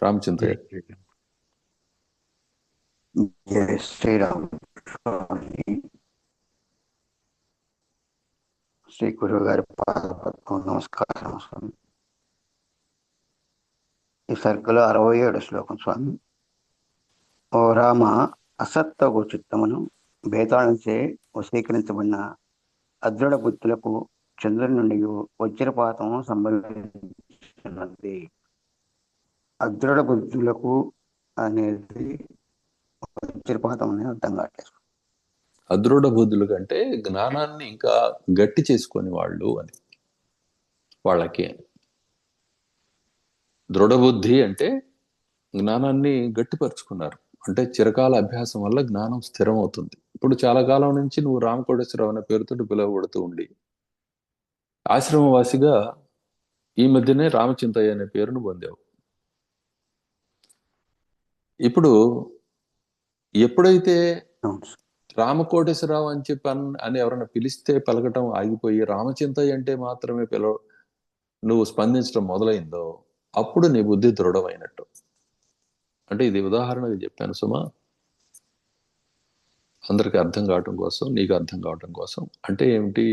రామచింతయ్య. జై శ్రీరామ్ స్వామి. శ్రీ గురువు గారి పాదపద్మం నమస్కారం స్వామి. ఈ సర్గలో 67 శ్లోకం స్వామి. ఓ రామ, అసత్వగు చిత్తమును భేతాళంచే వశీకరించబడిన అదృఢ బుద్ధులకు చంద్రుని నుండి వజ్రపాతం సంభవించినది. అదృఢ బుద్ధులకు అనేది వజ్రపాతం అనేది అర్థం కావట్లేదు. అదృఢ బుద్ధులు కంటే జ్ఞానాన్ని ఇంకా గట్టి చేసుకొని వాళ్ళు అని, వాళ్ళకి దృఢబుద్ధి అంటే జ్ఞానాన్ని గట్టిపరుచుకున్నారు, అంటే చిరకాల అభ్యాసం వల్ల జ్ఞానం స్థిరం అవుతుంది. ఇప్పుడు చాలా కాలం నుంచి నువ్వు రామకోటేశ్వరరావు అనే పేరుతో పిలువబడుతూ ఉండి ఆశ్రమవాసిగా ఈ మధ్యనే రామచింతయ్య అనే పేరును పొందావు. ఇప్పుడు ఎప్పుడైతే రామకోటేశ్వరరావు అని చెప్పి అని ఎవరైనా పిలిస్తే పలకటం ఆగిపోయి రామచింతయ్య అంటే మాత్రమే నువ్వు స్పందించడం మొదలైందో అప్పుడు నీ బుద్ధి దృఢమైనట్టు. అంటే ఇది ఉదాహరణగా చెప్పాను సుమా, అందరికి అర్థం కావటం కోసం, నీకు అర్థం కావటం కోసం. అంటే ఏమిటి,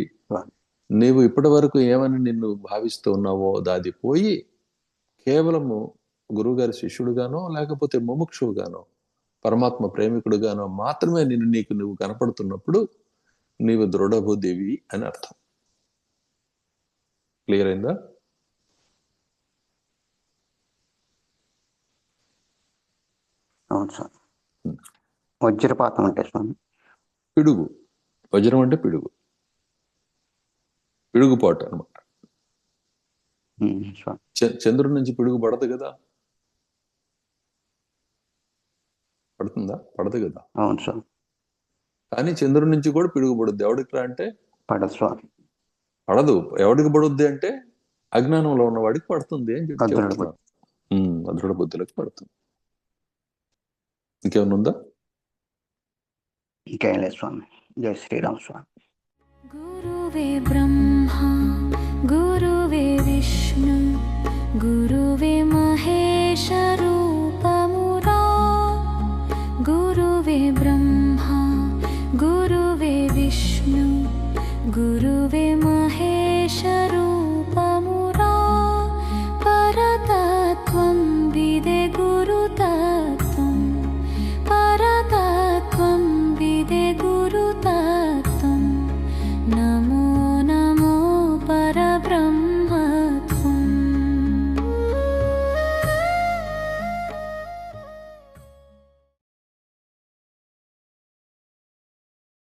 నీవు ఇప్పటి వరకు ఏమని నిన్ను భావిస్తూ ఉన్నావో దాది పోయి కేవలము గురువుగారి శిష్యుడుగానో లేకపోతే ముముక్షువుగానో పరమాత్మ ప్రేమికుడుగానో మాత్రమే నీకు నువ్వు కనపడుతున్నప్పుడు నీవు దృఢబుద్ధివి అని అర్థం. క్లియర్ అయిందా? అవును సార్. వజ్రపాతం అంటే స్వామి పిడుగు. వజ్రం అంటే పిడుగు, పిడుగుపాటు అనమాట. చంద్రుడి నుంచి పిడుగు పడదు కదా, పడుతుందా? పడదు కదా. అవును సార్. కానీ చంద్రుడి నుంచి కూడా పిడుగు పడుద్ది. ఎవడికి రా అంటే పడదు స్వామి. పడదు. ఎవడికి పడుద్ది అంటే అజ్ఞానంలో ఉన్న వాడికి పడుతుంది అని చెప్పి చెప్తున్నాను. అదృఢ బుద్ధులకు పడుతుంది. ఇంకేమన్నా ఉందా? ఇంకేం లేదు స్వామి. జై శ్రీరామ్ స్వామి. గురువే బ్రహ్మ గురువే విష్ణు గురువే